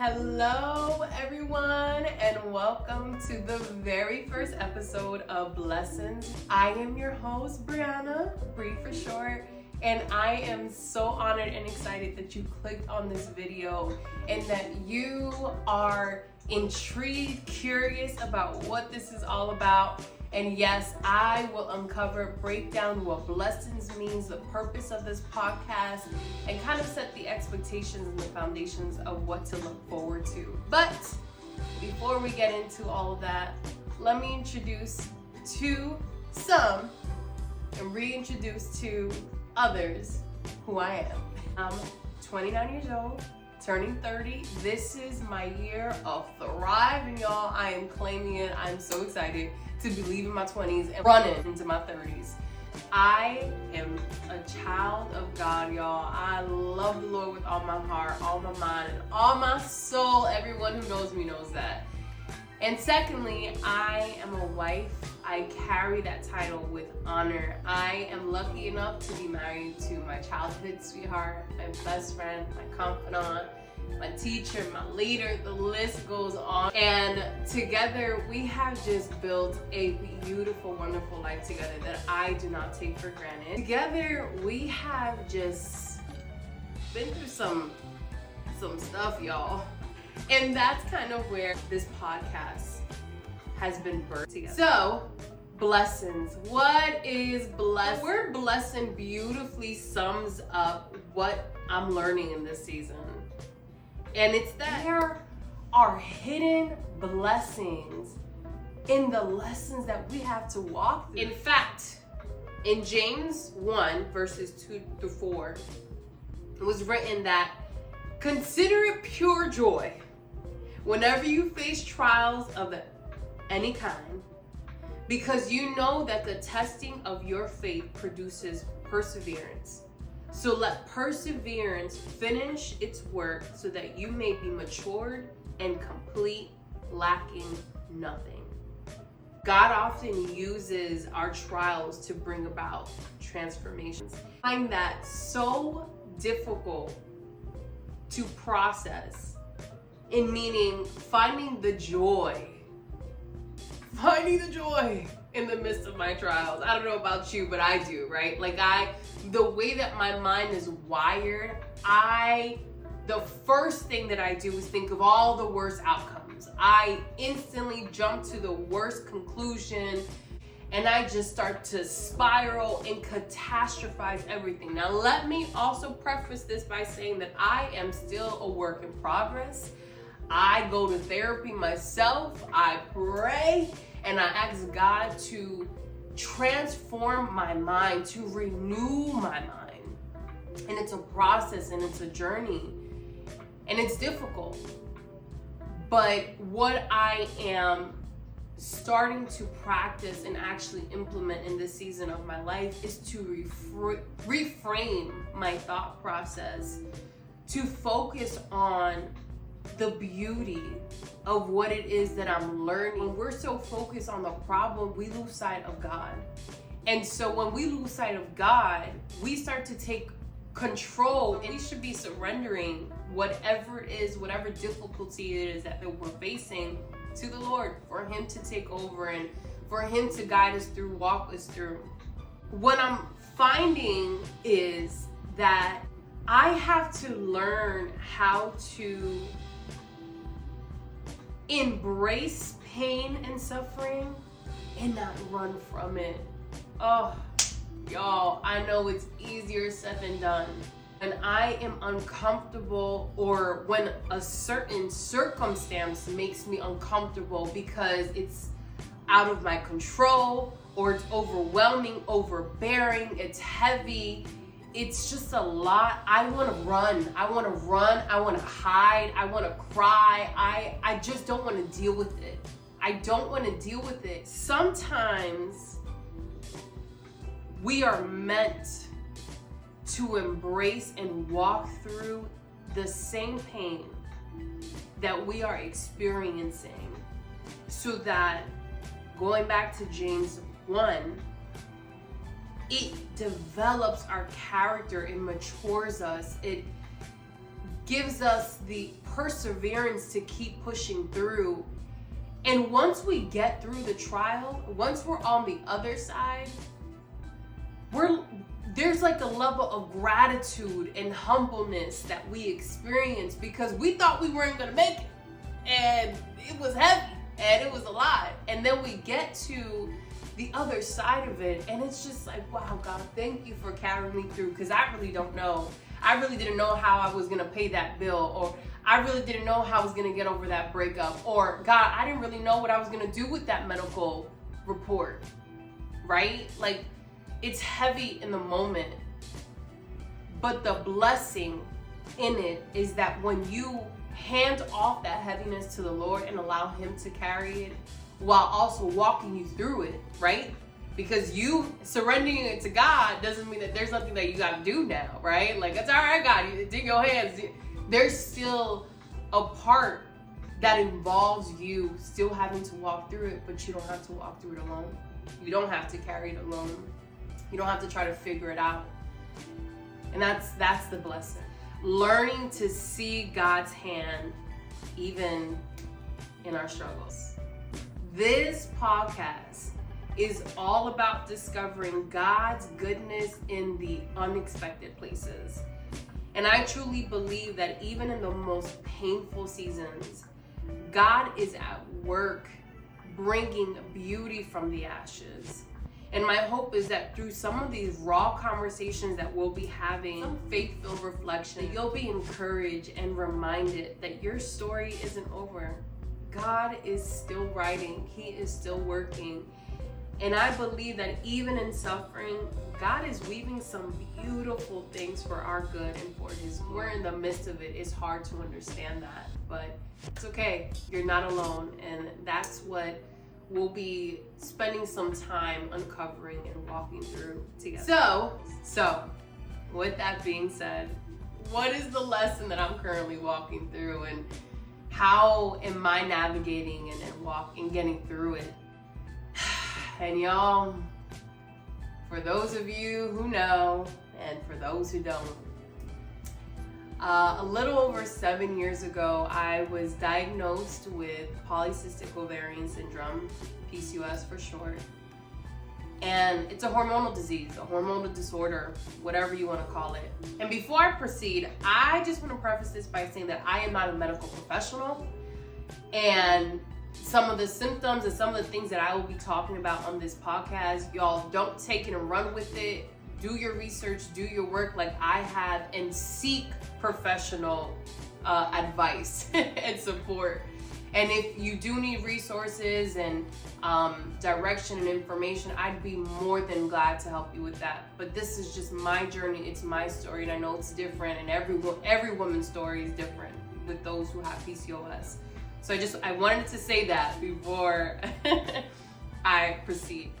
Hello everyone, and welcome to the very first episode of Blessons. I am your host, Brianna, Bri for short, and I am so honored and excited that you clicked on this video and that you are intrigued, curious about what this is all about. And yes, I will break down what blessings means, the purpose of this podcast, and kind of set the expectations and the foundations of what to look forward to. But before we get into all of that, let me introduce to some and reintroduce to others who I am. I'm 29 years old, turning 30. This is my year of thriving, y'all. I am claiming it. I'm so excited to be leaving my 20s and running into my 30s. I am a child of God, y'all. I love the Lord with all my heart, all my mind, and all my soul. Everyone who knows me knows that. And secondly, I am a wife. I carry that title with honor. I am lucky enough to be married to my childhood sweetheart, my best friend, my confidant, my teacher, my leader, the list goes on. And together we have just built a beautiful, wonderful life together that I do not take for granted. Together we have just been through some stuff, y'all. And that's kind of where this podcast has been birthed together. So, blessings. What is blessing? The word blessing beautifully sums up what I'm learning in this season. And it's that there are hidden blessings in the lessons that we have to walk through. In fact, in James 1, verses 2-4, it was written that consider it pure joy whenever you face trials of any kind, because you know that the testing of your faith produces perseverance. So let perseverance finish its work so that you may be matured and complete, lacking nothing. God often uses our trials to bring about transformations. I find that so difficult to process, in meaning finding the joy in the midst of my trials. I don't know about you, but I do, right? The way that my mind is wired, the first thing that I do is think of all the worst outcomes. I instantly jump to the worst conclusion, and I just start to spiral and catastrophize everything. Now, let me also preface this by saying that I am still a work in progress. I go to therapy myself, I pray, and I ask God to transform my mind, to renew my mind. And it's a process and it's a journey. And it's difficult. But what I am starting to practice and actually implement in this season of my life is to reframe my thought process, to focus on the beauty of what it is that I'm learning. When we're so focused on the problem, we lose sight of God. And so when we lose sight of God, we start to take control, and we should be surrendering whatever it is, whatever difficulty it is that we're facing, to the Lord, for Him to take over and for Him to guide us through, walk us through. What I'm finding is that I have to learn how to embrace pain and suffering and not run from it. Oh, y'all, I know it's easier said than done. When I am uncomfortable, or when a certain circumstance makes me uncomfortable because it's out of my control, or it's overwhelming, overbearing, it's heavy, it's just a lot. I want to run. I want to hide. I want to cry. I just don't want to deal with it. I don't want to deal with it. Sometimes we are meant to embrace and walk through the same pain that we are experiencing, so that, going back to James 1, it develops our character, it matures us, it gives us the perseverance to keep pushing through. And once we get through the trial, once we're on the other side, there's like a level of gratitude and humbleness that we experience, because we thought we weren't gonna make it, and it was heavy and it was a lot. And then we get to the other side of it, and it's just like, wow, God, thank you for carrying me through, because I really don't know. I really didn't know how I was gonna pay that bill, or I really didn't know how I was gonna get over that breakup, or God, I didn't really know what I was gonna do with that medical report, right? Like, it's heavy in the moment, but the blessing in it is that when you hand off that heaviness to the Lord and allow Him to carry it while also walking you through it, right? Because you surrendering it to God doesn't mean that there's nothing that you got to do now, right? Like, it's all right, God, it's in your hands. There's still a part that involves you still having to walk through it, but you don't have to walk through it alone. You don't have to carry it alone. You don't have to try to figure it out. And that's the blessing. Learning to see God's hand even in our struggles. This podcast is all about discovering God's goodness in the unexpected places. And I truly believe that even in the most painful seasons, God is at work bringing beauty from the ashes. And my hope is that through some of these raw conversations that we'll be having, some faith-filled reflection, you'll be encouraged and reminded that your story isn't over. God is still writing. He is still working. And I believe that even in suffering, God is weaving some beautiful things for our good and for His. We're in the midst of it. It's hard to understand that, but it's okay. You're not alone. And that's what we'll be spending some time uncovering and walking through together. So with that being said, what is the lesson that I'm currently walking through, and how am I navigating and walking, getting through it? And y'all, for those of you who know, and for those who don't, a little over 7 years ago, I was diagnosed with polycystic ovarian syndrome, PCOS for short. And it's a hormonal disease, a hormonal disorder, whatever you want to call it. And before I proceed, I just want to preface this by saying that I am not a medical professional. And some of the symptoms and some of the things that I will be talking about on this podcast, y'all don't take it and run with it. Do your research, do your work like I have, and seek professional advice and support. And if you do need resources and direction and information, I'd be more than glad to help you with that. But this is just my journey, it's my story, and I know it's different, and every woman's story is different with those who have PCOS. So I wanted to say that before I proceed.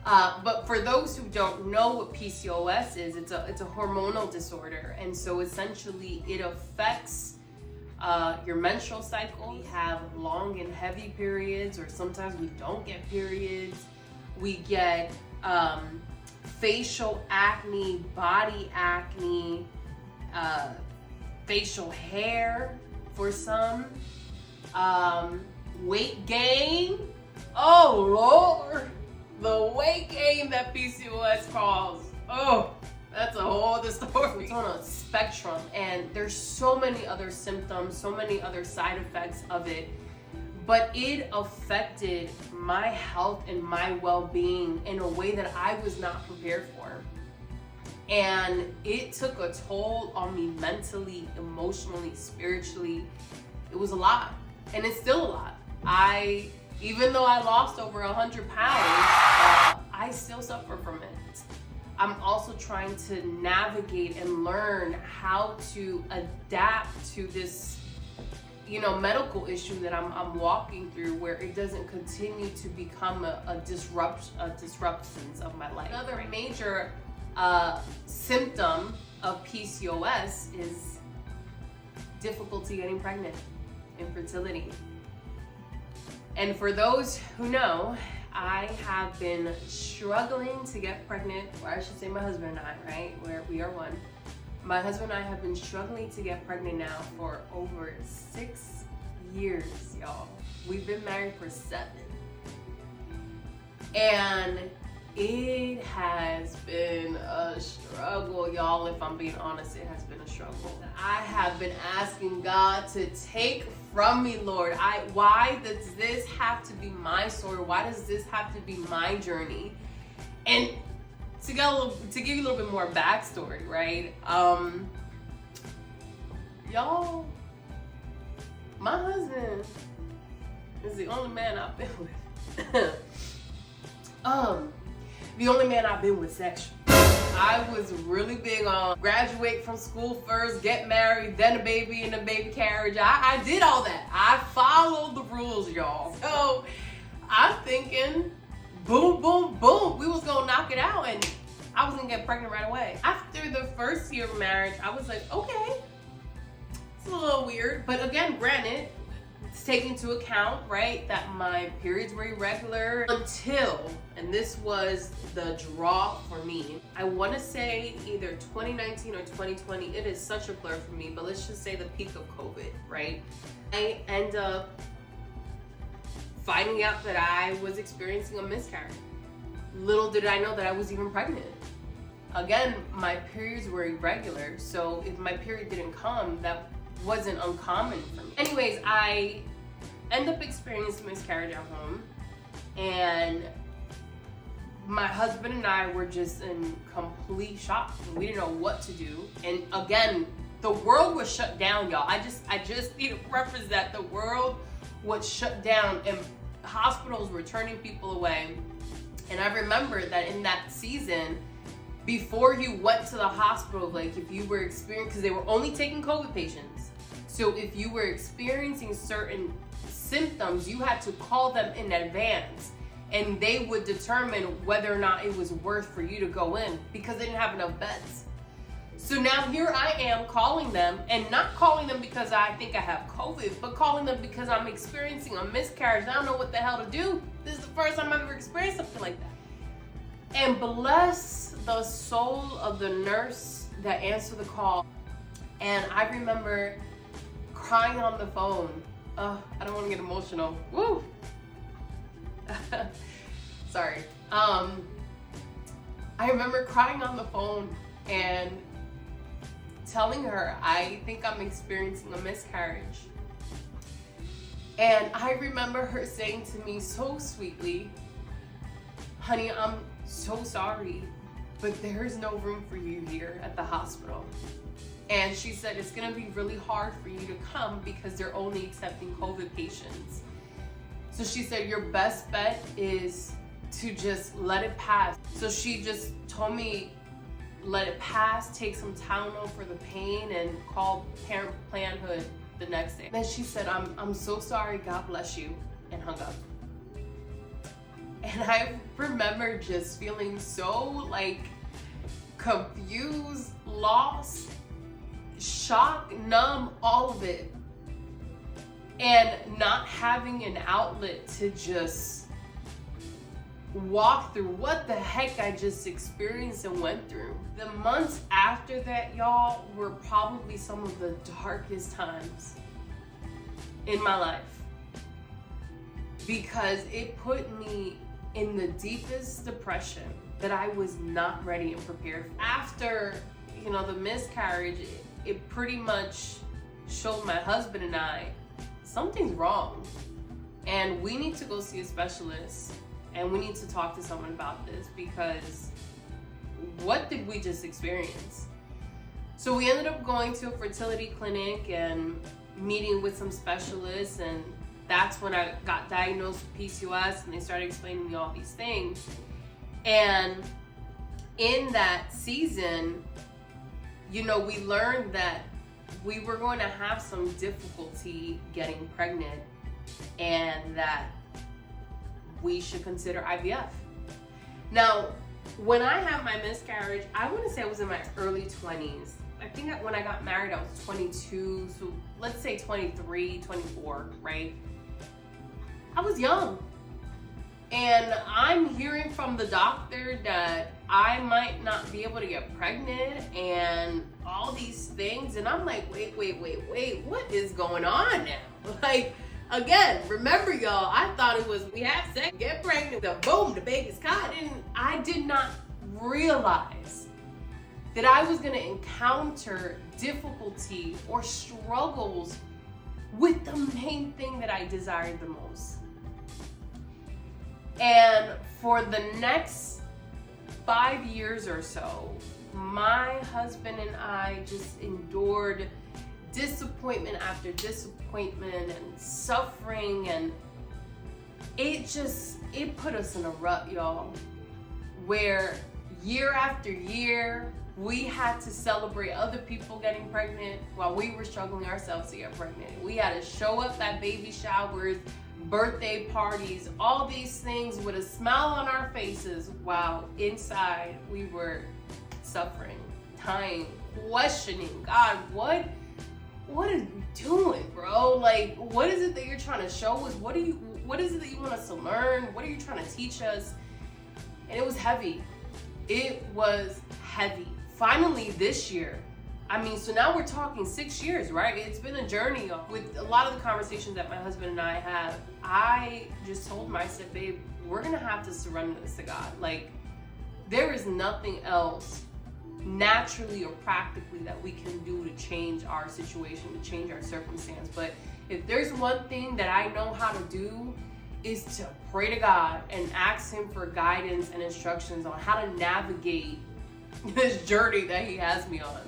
But for those who don't know what PCOS is, it's a hormonal disorder. And so essentially it affects your menstrual cycle. We have long and heavy periods, or sometimes we don't get periods. We get facial acne, body acne, facial hair for some, weight gain. Oh Lord, the weight gain that PCOS causes. Oh, that's a whole other story. It's on a spectrum, and there's so many other symptoms, so many other side effects of it. But it affected my health and my well-being in a way that I was not prepared for. And it took a toll on me mentally, emotionally, spiritually. It was a lot, and it's still a lot. Even though I lost over 100 pounds, I still suffer from it. I'm also trying to navigate and learn how to adapt to this, medical issue that I'm walking through, where it doesn't continue to become a disruption of my life. Another major symptom of PCOS is difficulty getting pregnant, infertility. And for those who know, I have been struggling to get pregnant, or I should say my husband and I, right? Where we are one, My husband and I have been struggling to get pregnant now for over 6 years, y'all. We've been married for 7. And it has been a struggle, y'all. If I'm being honest, it has been a struggle. I have been asking God to take from me, Lord. Why does this have to be my story? Why does this have to be my journey? And to give you a little bit more backstory, right? Y'all, my husband is the only man I've been with. The only man I've been with sexually. I was really big on graduate from school first, get married, then a baby in a baby carriage. I did all that. I followed the rules, y'all. So I'm thinking, boom, boom, boom, we was gonna knock it out and I was gonna get pregnant right away. After the first year of marriage, I was like, okay, it's a little weird. But again, granted, it's taking into account, right, that my periods were irregular until, and this was the draw for me, I want to say either 2019 or 2020, it is such a blur for me, but let's just say the peak of COVID, right? I end up finding out that I was experiencing a miscarriage. Little did I know that I was even pregnant. Again, my periods were irregular, so if my period didn't come, that wasn't uncommon for me. Anyways, I end up experiencing miscarriage at home, and my husband and I were just in complete shock. We didn't know what to do. And again, the world was shut down, y'all. I just need to preface that the world was shut down and hospitals were turning people away. And I remember that in that season, before you went to the hospital, like if you were experiencing, because they were only taking COVID patients. So if you were experiencing certain symptoms, you had to call them in advance and they would determine whether or not it was worth for you to go in because they didn't have enough beds. So now here I am calling them, and not calling them because I think I have COVID, but calling them because I'm experiencing a miscarriage. I don't know what the hell to do. This is the first time I've ever experienced something like that. And bless the soul of the nurse that answered the call. And I remember crying on the phone. I don't want to get emotional. Woo! Sorry. I remember crying on the phone and telling her, I think I'm experiencing a miscarriage. And I remember her saying to me so sweetly, honey, I'm so sorry, but there's no room for you here at the hospital. And she said, it's gonna be really hard for you to come because they're only accepting COVID patients. So she said, your best bet is to just let it pass. So she just told me, let it pass, take some Tylenol for the pain, and call Parent Planhood the next day. Then she said, I'm so sorry, God bless you, and hung up. And I remember just feeling so like confused, lost, shocked, numb, all of it. And not having an outlet to just walk through what the heck I just experienced and went through. The months after that, y'all, were probably some of the darkest times in my life, because it put me in the deepest depression that I was not ready and prepared for. After, the miscarriage, it pretty much showed my husband and I, something's wrong and we need to go see a specialist and we need to talk to someone about this, because what did we just experience? So we ended up going to a fertility clinic and meeting with some specialists, and that's when I got diagnosed with PCOS, and they started explaining to me all these things. And in that season, we learned that we were going to have some difficulty getting pregnant and that we should consider IVF. Now, when I had my miscarriage, I want to say I was in my early 20s. I think when I got married, I was 22, so let's say 23, 24, right? I was young. And I'm hearing from the doctor that I might not be able to get pregnant and all these things. And I'm like, wait, what is going on now? Like, again, remember y'all, I thought it was we have sex, get pregnant, the boom, the baby's caught. And I did not realize that I was gonna encounter difficulty or struggles with the main thing that I desired the most. And for the next 5 years or so, my husband and I just endured disappointment after disappointment and suffering, and it put us in a rut, y'all, where year after year we had to celebrate other people getting pregnant while we were struggling ourselves to get pregnant. We had to show up at baby showers, birthday parties, all these things with a smile on our faces while inside we were suffering, dying, questioning, God, what are you doing, bro? Like, what is it that you're trying to show us? What is it that you want us to learn? What are you trying to teach us? And it was heavy. It was heavy. Finally this year, so now we're talking 6 years, right? It's been a journey. With a lot of the conversations that my husband and I have, I just told him, I said, babe, we're gonna have to surrender this to God. Like, there is nothing else naturally or practically that we can do to change our situation, to change our circumstance. But if there's one thing that I know how to do, is to pray to God and ask him for guidance and instructions on how to navigate this journey that he has me on.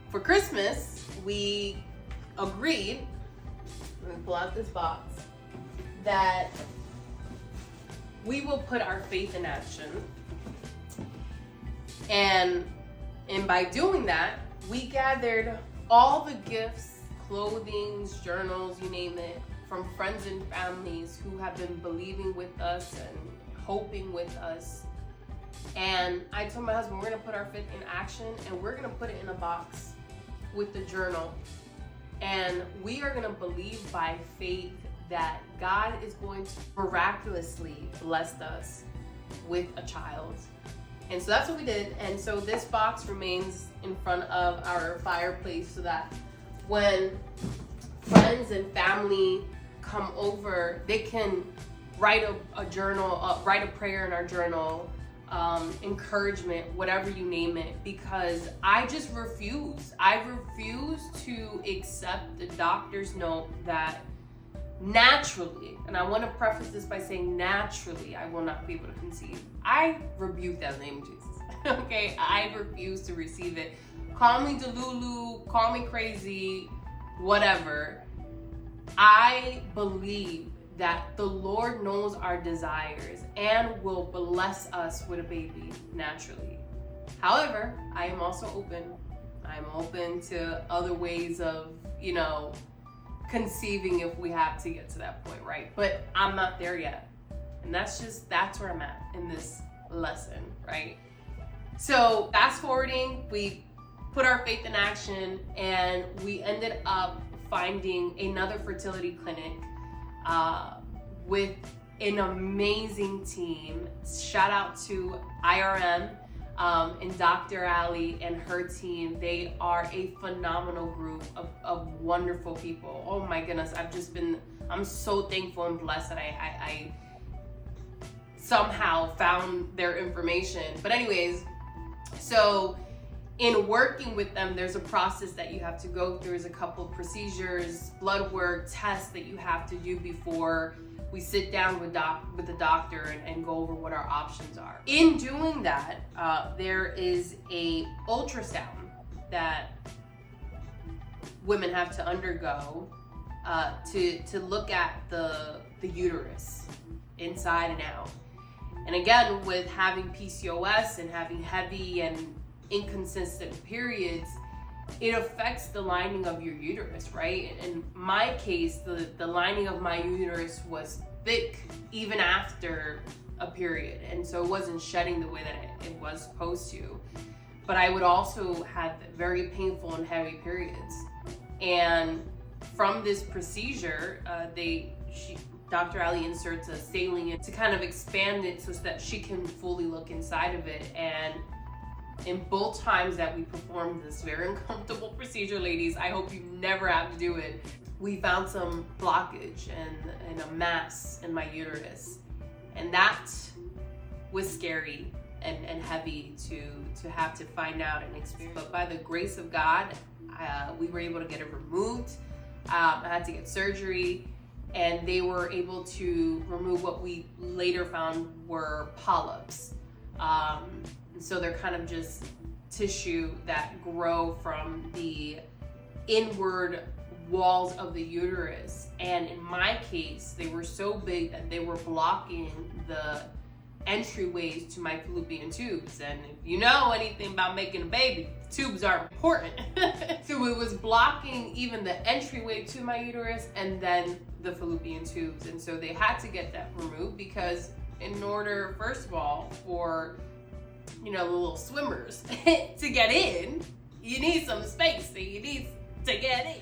For Christmas, we agreed, let me pull out this box, that we will put our faith in action. And by doing that, we gathered all the gifts, clothing, journals, you name it, from friends and families who have been believing with us and hoping with us. And I told my husband, we're gonna put our faith in action and we're gonna put it in a box with the journal. And we are gonna believe by faith that God is going to miraculously bless us with a child. And so that's what we did. And so this box remains in front of our fireplace so that when friends and family come over, they can write a journal, write a prayer in our journal, encouragement, whatever you name it, because I refuse to accept the doctor's note that naturally, and I want to preface this by saying naturally, I will not be able to conceive. I rebuke that in the name of Jesus. Okay, I refuse to receive it. Call me delulu, call me crazy, whatever. I believe that the Lord knows our desires and will bless us with a baby naturally. However, I am also open. I'm open to other ways of, conceiving if we have to get to that point, right? But I'm not there yet. And that's where I'm at in this lesson, right? So fast forwarding, we put our faith in action and we ended up finding another fertility clinic with an amazing team. Shout out to IRM and Dr. Ali and her team. They are a phenomenal group of wonderful people. Oh my goodness, I'm so thankful and blessed that I somehow found their information. But anyways, so in working with them, there's a process that you have to go through. There's a couple of procedures, blood work, tests that you have to do before we sit down with the doctor and go over what our options are. In doing that, there is a ultrasound that women have to undergo to look at the uterus inside and out. And again, with having PCOS and having heavy and inconsistent periods, it affects the lining of your uterus, right? In my case, the lining of my uterus was thick even after a period, and so it wasn't shedding the way that it was supposed to. But I would also have very painful and heavy periods. And from this procedure, Dr. Ali inserts a saline to kind of expand it so that she can fully look inside of it. And in both times that we performed this very uncomfortable procedure, ladies, I hope you never have to do it, we found some blockage and a mass in my uterus. And that was scary and heavy to have to find out and experience. But by the grace of God, we were able to get it removed. I had to get surgery, and they were able to remove what we later found were polyps. So they're kind of just tissue that grow from the inward walls of the uterus. And in my case, they were so big that they were blocking the entryways to my fallopian tubes. And if you know anything about making a baby, tubes are important. So it was blocking even the entryway to my uterus and then the fallopian tubes. And so they had to get that removed, because in order, first of all, for the little swimmers to get in, you need some space, so you need to get in.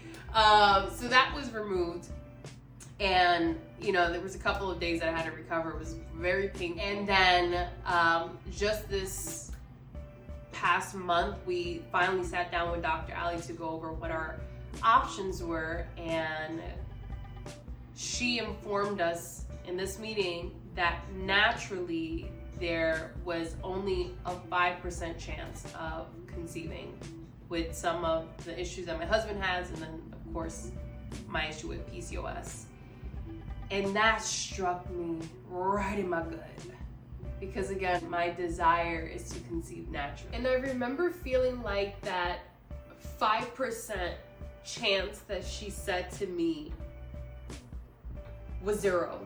So that was removed. And there was a couple of days that I had to recover. It was very painful. And then just this past month, we finally sat down with Dr. Ali to go over what our options were. And she informed us in this meeting that naturally there was only a 5% chance of conceiving, with some of the issues that my husband has, and then of course my issue with PCOS. And that struck me right in my gut, because again, my desire is to conceive naturally. And I remember feeling like that 5% chance that she said to me was zero.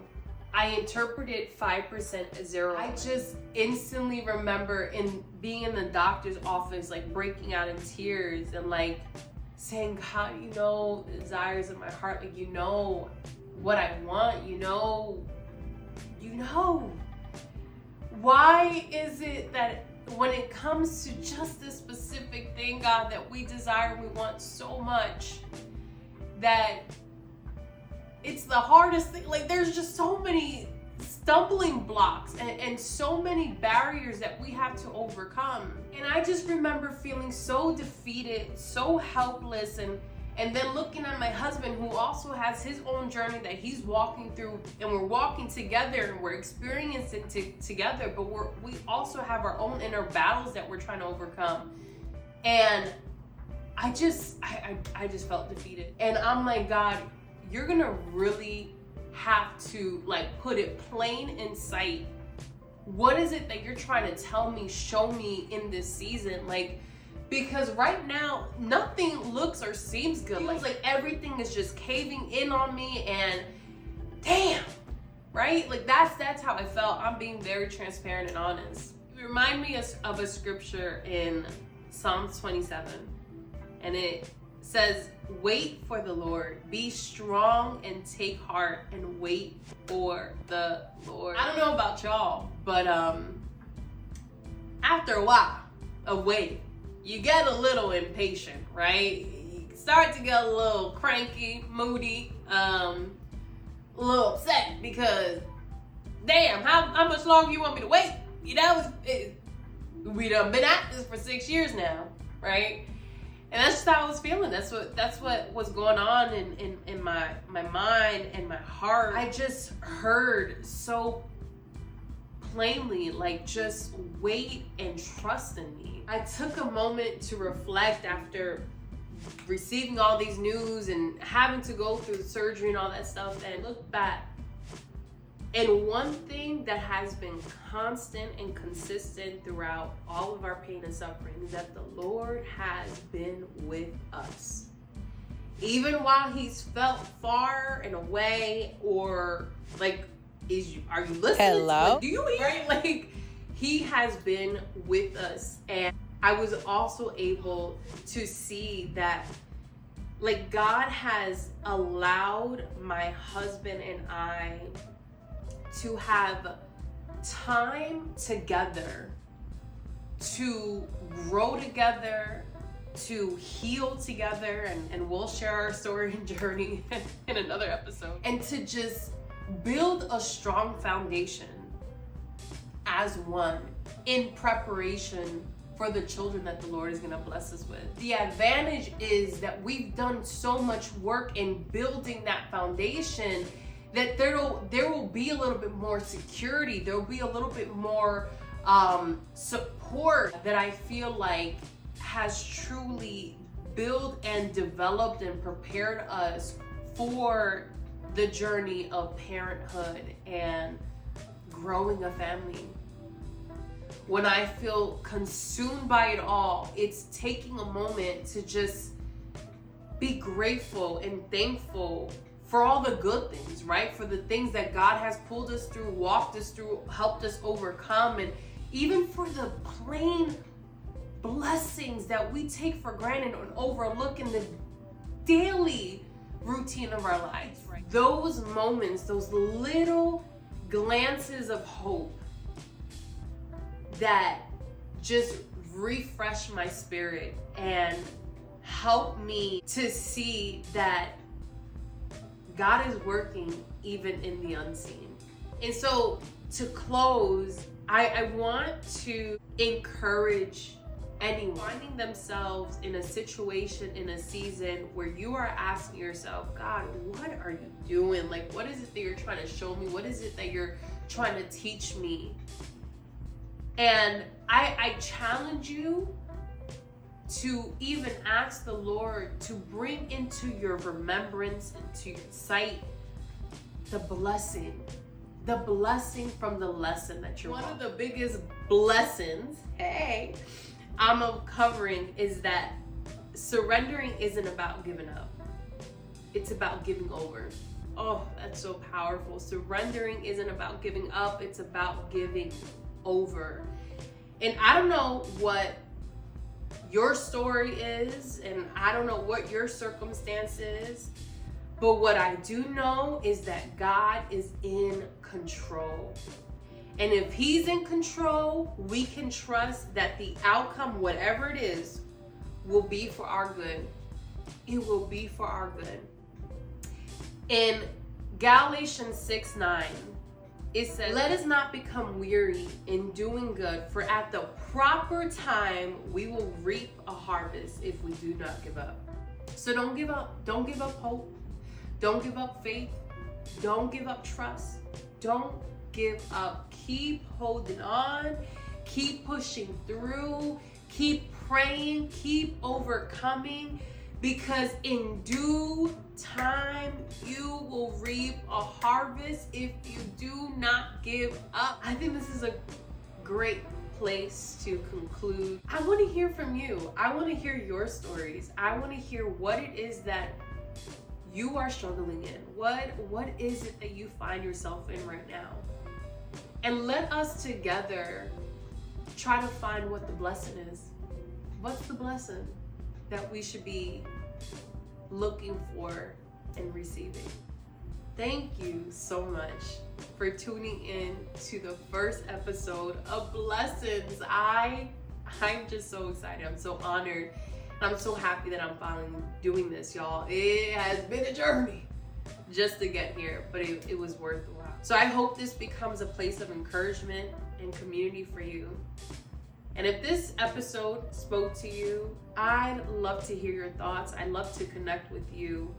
I interpreted 5% as zero. I just instantly remember being in the doctor's office, like breaking out in tears and like saying, God, the desires of my heart, like what I want, why is it that when it comes to just this specific thing, God, that we desire and we want so much, that it's the hardest thing? Like, there's just so many stumbling blocks and so many barriers that we have to overcome. And I just remember feeling so defeated, so helpless, and then looking at my husband, who also has his own journey that he's walking through, and we're walking together and we're experiencing together, but we also have our own inner battles that we're trying to overcome. And I just felt defeated. And I'm like, God, you're gonna really have to put it plain in sight. What is it that you're trying to tell me, show me in this season? Because right now, nothing looks or seems good. Feels like everything is just caving in on me, and damn, right? That's how I felt. I'm being very transparent and honest. It reminds me of a scripture in Psalms 27, and it says, wait for the Lord, be strong and take heart and wait for the Lord. I don't know about y'all, but after a while of waiting, you get a little impatient, right? You start to get a little cranky, moody, a little upset, because damn, how much longer you want me to wait? We done been at this for 6 years now, right? And that's just how I was feeling. That's what was going on in my mind and my heart. I just heard so plainly, just wait and trust in me. I took a moment to reflect after receiving all these news and having to go through surgery and all that stuff, and look back. And one thing that has been constant and consistent throughout all of our pain and suffering is that the Lord has been with us. Even while he's felt far and away, or are you listening? Hello? Do you hear? Right? He has been with us. And I was also able to see that God has allowed my husband and I to have time together, to grow together, to heal together, and we'll share our story and journey in another episode, and to just build a strong foundation as one in preparation for the children that the Lord is going to bless us with. The advantage is that we've done so much work in building that foundation that there will be a little bit more security. There will be a little bit more support that I feel like has truly built and developed and prepared us for the journey of parenthood and growing a family. When I feel consumed by it all, it's taking a moment to just be grateful and thankful for all the good things, right? For the things that God has pulled us through, walked us through, helped us overcome, and even for the plain blessings that we take for granted and overlook in the daily routine of our lives. Right? Those moments, those little glances of hope that just refresh my spirit and help me to see that God is working even in the unseen. And so to close, I want to encourage anyone finding themselves in a situation, in a season where you are asking yourself, God, what are you doing? Like, what is it that you're trying to show me? What is it that you're trying to teach me? And I challenge you to even ask the Lord to bring into your remembrance, into your sight, the blessing from the lesson that you're One of the biggest blessings, I'm uncovering is that surrendering isn't about giving up. It's about giving over. Oh, that's so powerful. Surrendering isn't about giving up. It's about giving over. And I don't know what your story is, and I don't know what your circumstance is, but what I do know is that God is in control. And if He's in control, we can trust that the outcome, whatever it is, will be for our good. It will be for our good. In Galatians 6:9, it says, let us not become weary in doing good, for at the proper time we will reap a harvest if we do not give up. So don't give up. Don't give up hope. Don't give up faith. Don't give up trust. Don't give up. Keep holding on. Keep pushing through. Keep praying. Keep overcoming. Because in due time, you will reap a harvest if you do not give up. I think this is a great place to conclude. I want to hear from you. I want to hear your stories. I want to hear what it is that you are struggling in. What is it that you find yourself in right now? And let us together try to find what the blessing is. What's the blessing that we should be looking for and receiving? Thank you so much for tuning in to the first episode of Blessons. I'm just so excited. I'm so honored. I'm so happy that I'm finally doing this, y'all. It has been a journey just to get here, but it was worth the while. So I hope this becomes a place of encouragement and community for you. And if this episode spoke to you, I'd love to hear your thoughts. I'd love to connect with you.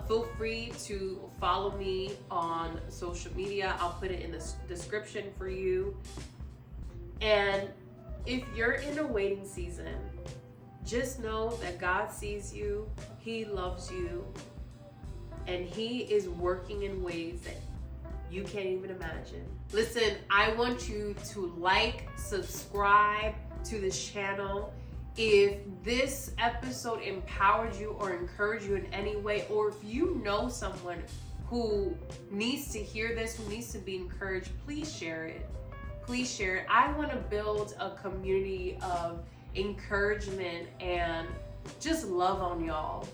Feel free to follow me on social media. I'll put it in the description for you. And if you're in a waiting season, just know that God sees you, He loves you, and He is working in ways that you can't even imagine. Listen, I want you to like, subscribe to this channel. If this episode empowered you or encouraged you in any way, or if you know someone who needs to hear this, who needs to be encouraged, please share it. Please share it. I want to build a community of encouragement and just love on y'all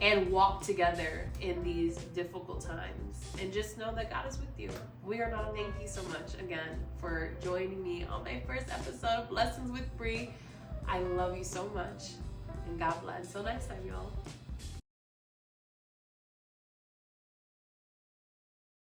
and walk together in these difficult times. And just know that God is with you. We are not alone. Thank you so much again for joining me on my first episode of Blessons with Bri. I love you so much, and God bless. Until next time, y'all.